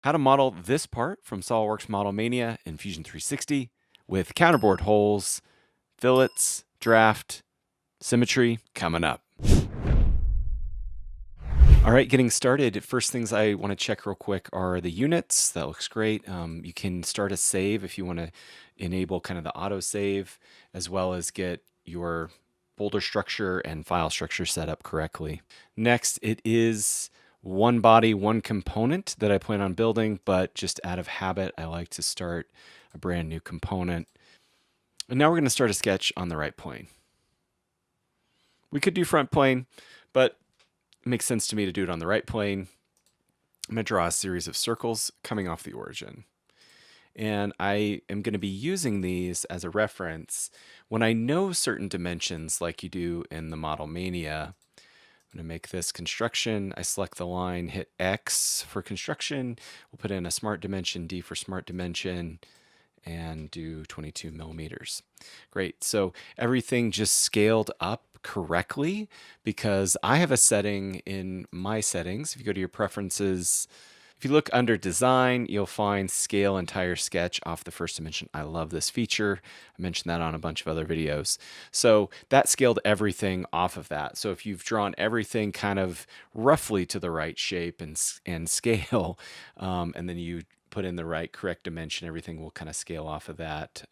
How to model this part from SolidWorks Model Mania in Fusion 360 with counterbore holes, fillets, draft, symmetry coming up. All right, getting started. First things I want to check real quick are the units. That looks great. You can start a save if you want to enable kind of the auto save, as well as get your folder structure and file structure set up correctly. Next, it is one body, one component that I plan on building, but just out of habit, I like to start a brand new component. And now we're going to start a sketch on the right plane. We could do front plane, but it makes sense to me to do it on the right plane. I'm going to draw a series of circles coming off the origin. And I am going to be using these as a reference when I know certain dimensions like you do in the Model Mania. I'm going to make this construction. I select the line, hit X for construction. We'll put in a smart dimension, D for smart dimension, and do 22 millimeters. Great. So everything just scaled up correctly because I have a setting in my settings. If you go to your preferences, if you look under design, you'll find scale entire sketch off the first dimension. I love this feature. I mentioned that on a bunch of other videos. So that scaled everything off of that. So if you've drawn everything kind of roughly to the right shape and scale, and then you put in the right correct dimension, everything will kind of scale off of that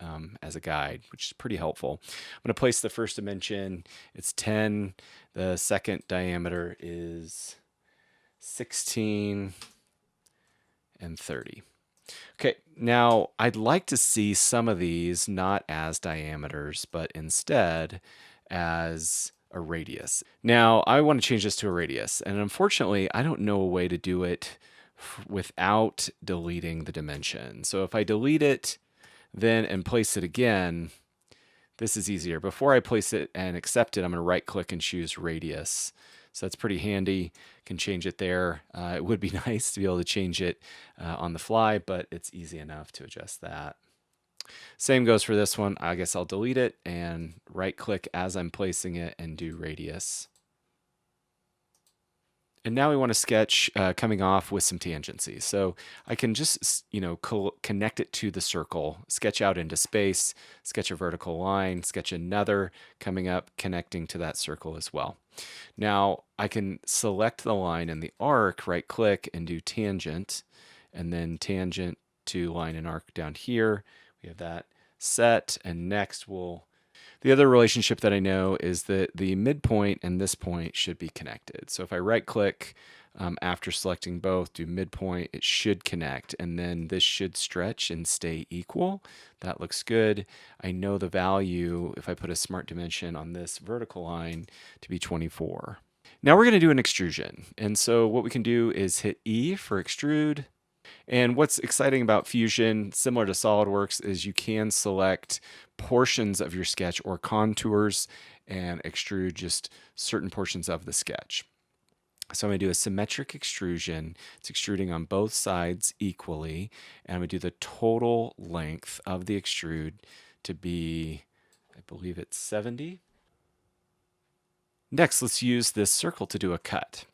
as a guide, which is pretty helpful. I'm going to place the first dimension. It's 10. The second diameter is 16 and 30. Okay, now I'd like to see some of these not as diameters, but instead as a radius. Now I want to change this to a radius, and unfortunately I don't know a way to do it without deleting the dimension. So if I delete it then and place it again, this is easier. Before I place it and accept it, I'm going to right click and choose radius. So that's pretty handy. Can change it there. It would be nice to be able to change it on the fly, but it's easy enough to adjust that. Same goes for this one. I guess I'll delete it and right click as I'm placing it and do radius. And now we want to sketch coming off with some tangency. So I can just, connect it to the circle, sketch out into space, sketch a vertical line, sketch another coming up, connecting to that circle as well. Now I can select the line in the arc, right click and do tangent, and then tangent to line and arc down here. We have that set, and next the other relationship that I know is that the midpoint and this point should be connected. So if I right click after selecting both, do midpoint, it should connect, and then this should stretch and stay equal. That looks good. I know the value, if I put a smart dimension on this vertical line, to be 24. Now we're going to do an extrusion. And so what we can do is hit E for extrude. And what's exciting about Fusion, similar to SolidWorks, is you can select portions of your sketch or contours and extrude just certain portions of the sketch. So I'm going to do a symmetric extrusion. It's extruding on both sides equally. And I'm going to do the total length of the extrude to be, I believe it's 70. Next, let's use this circle to do a cut.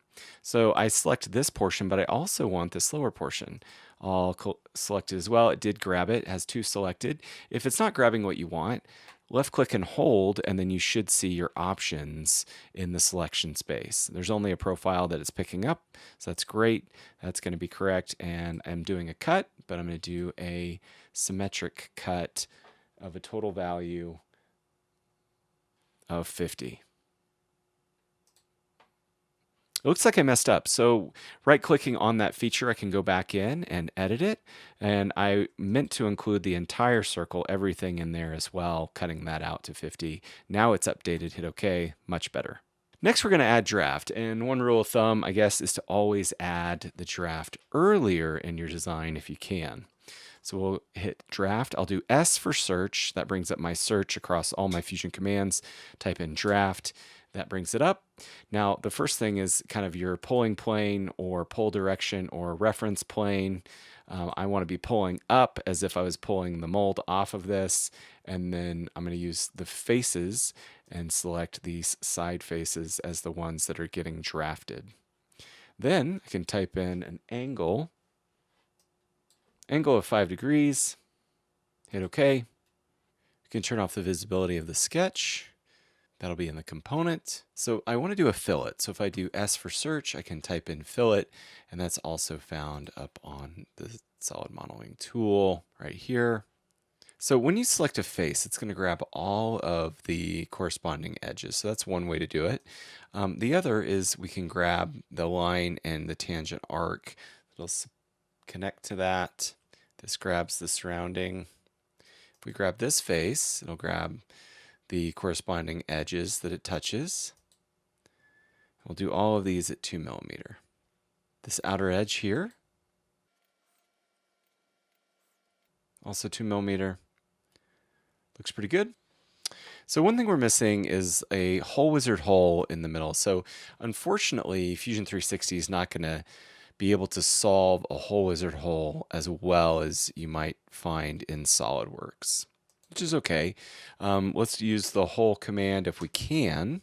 So I select this portion, but I also want this lower portion. I'll select it as well. It did grab it, has two selected. If it's not grabbing what you want, left click and hold, and then you should see your options in the selection space. There's only a profile that it's picking up, so that's great. That's going to be correct. And I'm doing a cut, but I'm going to do a symmetric cut of a total value of 50. It looks like I messed up. So right clicking on that feature, I can go back in and edit it. And I meant to include the entire circle, everything in there as well, cutting that out to 50. Now it's updated, hit OK, much better. Next, we're going to add draft. And one rule of thumb, I guess, is to always add the draft earlier in your design if you can. So we'll hit draft. I'll do S for search. That brings up my search across all my Fusion commands. Type in draft. That brings it up. Now, the first thing is kind of your pulling plane or pull direction or reference plane. I want to be pulling up as if I was pulling the mold off of this. And then I'm going to use the faces and select these side faces as the ones that are getting drafted. Then I can type in an angle Angle of 5 degrees. Hit OK. You can turn off the visibility of the sketch. That'll be in the component. So I want to do a fillet. So if I do S for search, I can type in fillet, and that's also found up on the solid modeling tool right here. So when you select a face, it's going to grab all of the corresponding edges. So that's one way to do it. The other is we can grab the line and the tangent arc. It'll connect to that. This grabs the surrounding. If we grab this face, it'll grab the corresponding edges that it touches. We'll do all of these at 2 millimeter. This outer edge here, also 2 millimeter. Looks pretty good. So one thing we're missing is a hole wizard hole in the middle. So unfortunately, Fusion 360 is not going to be able to solve a hole wizard hole as well as you might find in Solidworks, which is okay. Let's use the hole command if we can.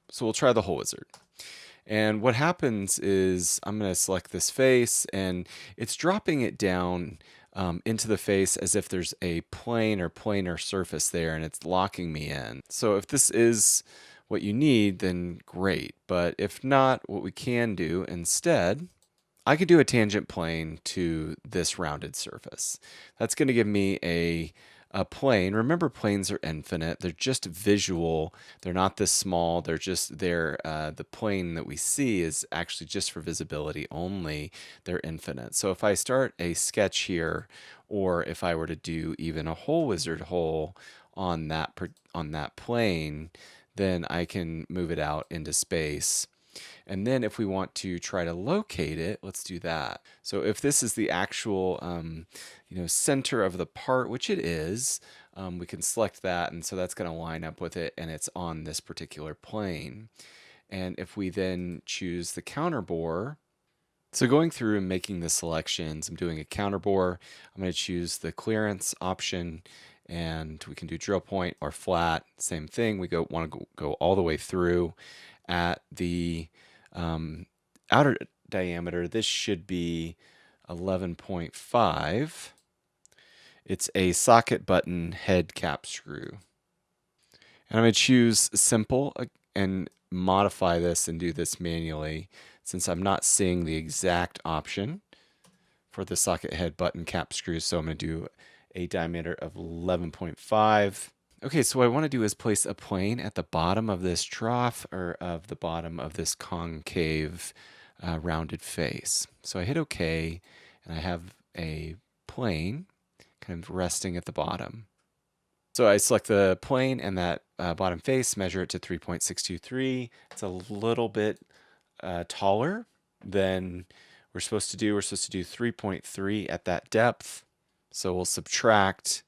So we'll try the hole wizard. And what happens is I'm going to select this face, and it's dropping it down into the face as if there's a plane or planar surface there, and it's locking me in. So if this is what you need, then great. But if not, what we can do instead, I could do a tangent plane to this rounded surface. That's going to give me a plane. Remember, planes are infinite. They're just visual. They're not this small. They're just there. The plane that we see is actually just for visibility only. They're infinite. So if I start a sketch here, or if I were to do even a hole wizard hole on that plane, then I can move it out into space. And then if we want to try to locate it, let's do that. So if this is the actual center of the part, which it is, we can select that, and so that's going to line up with it, and it's on this particular plane. And if we then choose the counter bore, so going through and making the selections, I'm doing a counter bore. I'm going to choose the clearance option, and we can do drill point or flat. Same thing. We want to go all the way through. At the outer diameter, this should be 11.5. It's a socket button head cap screw. And I'm going to choose simple and modify this and do this manually, since I'm not seeing the exact option for the socket head button cap screw. So I'm going to do a diameter of 11.5. Okay, so what I want to do is place a plane at the bottom of this trough, or of the bottom of this concave rounded face. So I hit OK, and I have a plane kind of resting at the bottom. So I select the plane and that bottom face, measure it to 3.623. It's a little bit taller than we're supposed to do. We're supposed to do 3.3 at that depth. So we'll subtract.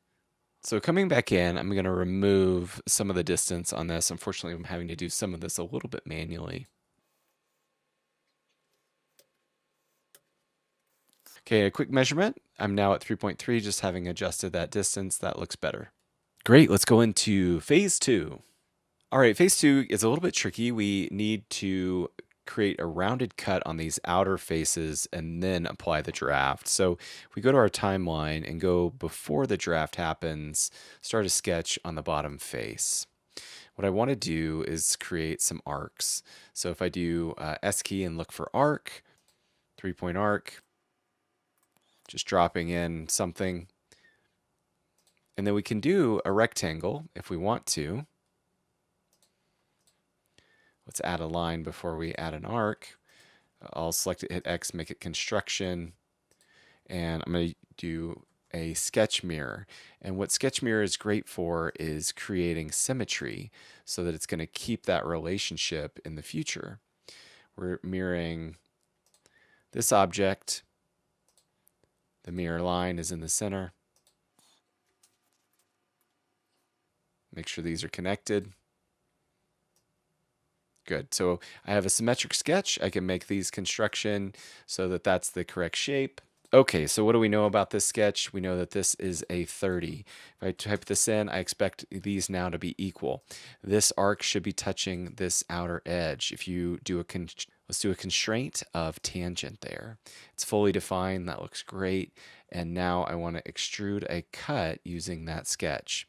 So coming back in, I'm going to remove some of the distance on this. Unfortunately, I'm having to do some of this a little bit manually. Okay, a quick measurement. I'm now at 3.3, just having adjusted that distance. That looks better. Great, let's go into phase 2. All right, phase 2 is a little bit tricky. We need to create a rounded cut on these outer faces and then apply the draft. So if we go to our timeline and go before the draft happens, start a sketch on the bottom face. What I want to do is create some arcs. So if I do S key and look for arc, 3-point arc, just dropping in something. And then we can do a rectangle if we want to. Let's add a line before we add an arc. I'll select it, hit X, make it construction, and I'm going to do a sketch mirror. And what sketch mirror is great for is creating symmetry so that it's going to keep that relationship in the future. We're mirroring this object. The mirror line is in the center. Make sure these are connected. Good. So I have a symmetric sketch. I can make these construction so that that's the correct shape. Okay, so what do we know about this sketch? We know that this is a 30. If I type this in, I expect these now to be equal. This arc should be touching this outer edge. If you do Let's do a constraint of tangent there. It's fully defined. That looks great. And now I want to extrude a cut using that sketch.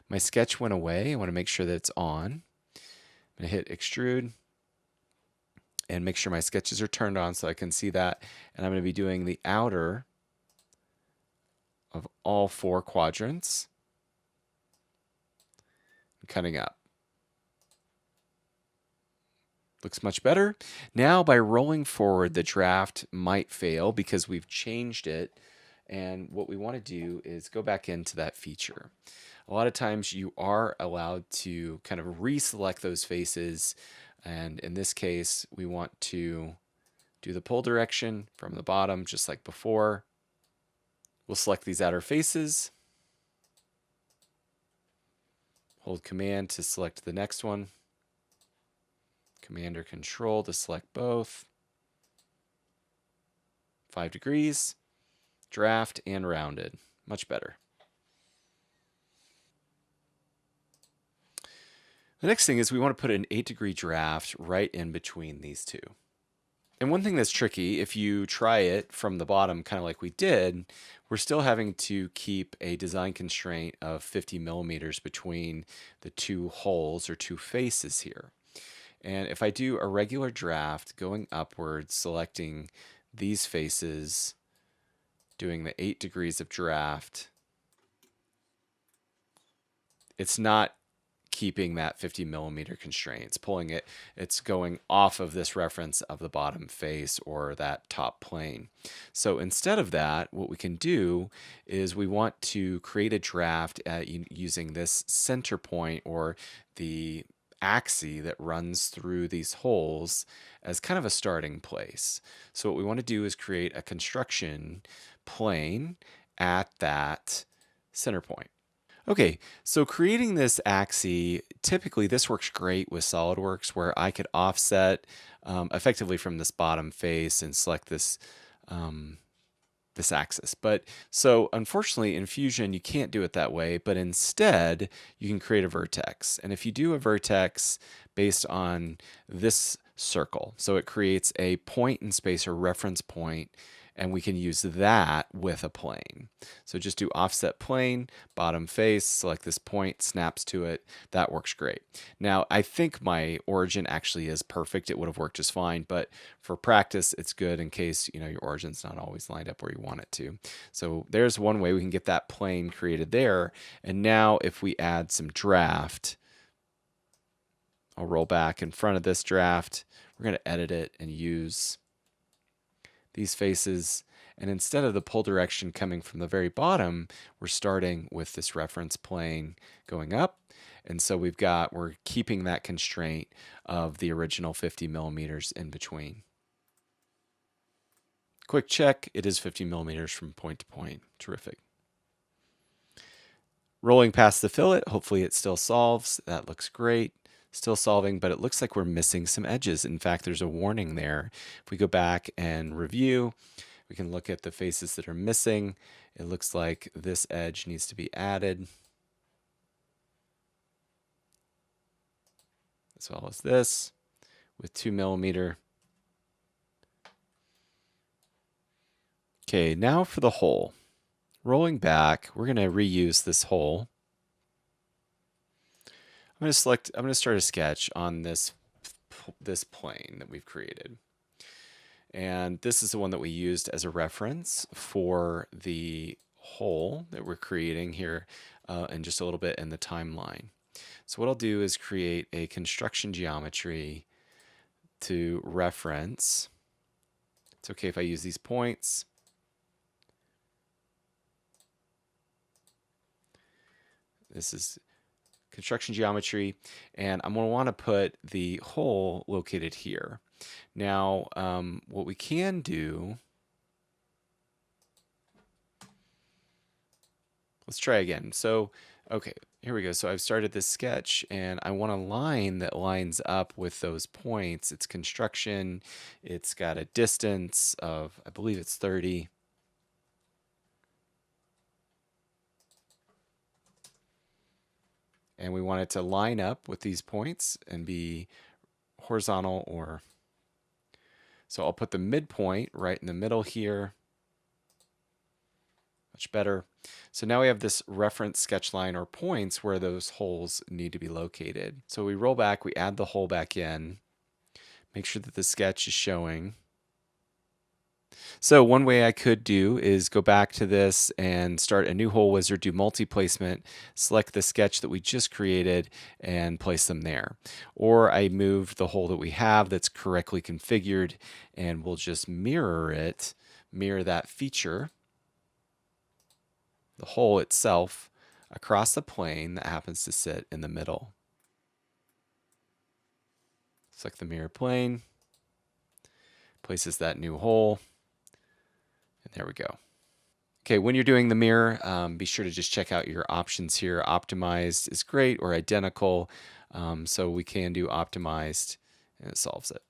My sketch went away. I want to make sure that it's on. I'm going to hit extrude and make sure my sketches are turned on so I can see that. And I'm going to be doing the outer of all 4 quadrants, cutting up. Looks much better. Now by rolling forward, the draft might fail because we've changed it. And what we want to do is go back into that feature. A lot of times you are allowed to kind of reselect those faces. And in this case, we want to do the pull direction from the bottom, just like before. We'll select these outer faces. Hold Command to select the next one. Command or Control to select both. 5 degrees, draft, and rounded. Much better. The next thing is we want to put an 8-degree draft right in between these two. And one thing that's tricky, if you try it from the bottom, kind of like we did, we're still having to keep a design constraint of 50 millimeters between the 2 holes or 2 faces here. And if I do a regular draft going upwards, selecting these faces, doing the 8 degrees of draft, it's not keeping that 50 millimeter constraint. It's pulling it, it's going off of this reference of the bottom face or that top plane. So instead of that, what we can do is we want to create a draft using this center point or the axis that runs through these holes as kind of a starting place. So what we want to do is create a construction plane at that center point. Okay, so creating this axis, typically this works great with Solidworks where I could offset effectively from this bottom face and select this this axis. But so unfortunately in Fusion you can't do it that way, but instead you can create a vertex. And if you do a vertex based on this circle, so it creates a point in space or reference point, and we can use that with a plane. So just do offset plane, bottom face, select this point, snaps to it. That works great. Now, I think my origin actually is perfect. It would have worked just fine, but for practice, it's good in case, you know, your origin's not always lined up where you want it to. So there's one way we can get that plane created there. And now if we add some draft, I'll roll back in front of this draft. We're going to edit it and use these faces, and instead of the pull direction coming from the very bottom, we're starting with this reference plane going up. And so we're keeping that constraint of the original 50 millimeters in between. Quick check, it is 50 millimeters from point to point. Terrific. Rolling past the fillet, hopefully it still solves. That looks great. Still solving, but it looks like we're missing some edges. In fact, there's a warning there. If we go back and review, we can look at the faces that are missing. It looks like this edge needs to be added, as well as this with 2 millimeter. Okay, now for the hole. Rolling back, we're going to reuse this hole. I'm going to start a sketch on this plane that we've created. And this is the one that we used as a reference for the hole that we're creating here in just a little bit in the timeline. So what I'll do is create a construction geometry to reference. It's okay if I use these points. This is construction geometry, and I'm going to want to put the hole located here. Now, what we can do, let's try again. So, okay, here we go. So I've started this sketch, and I want a line that lines up with those points. It's construction. It's got a distance of, I believe it's 30. And we want it to line up with these points and be horizontal or So I'll put the midpoint right in the middle here. Much better. So now we have this reference sketch line or points where those holes need to be located. So we roll back, we add the hole back in, make sure that the sketch is showing. So one way I could do is go back to this and start a new hole wizard, do multi-placement, select the sketch that we just created and place them there. Or I move the hole that we have that's correctly configured and we'll just mirror it, mirror that feature, the hole itself, across the plane that happens to sit in the middle. Select the mirror plane, places that new hole, and there we go. Okay, when you're doing the mirror, be sure to just check out your options here. Optimized is great, or identical. So we can do optimized, and it solves it.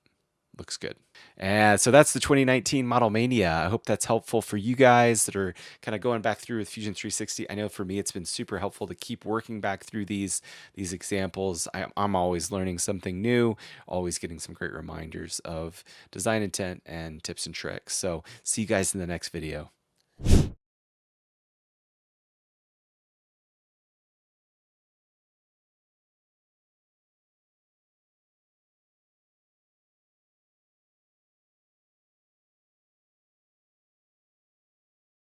Looks good. And so that's the 2019 Model Mania. I hope that's helpful for you guys that are kind of going back through with Fusion 360. I know for me, it's been super helpful to keep working back through these examples. I'm always learning something new, always getting some great reminders of design intent and tips and tricks. So see you guys in the next video.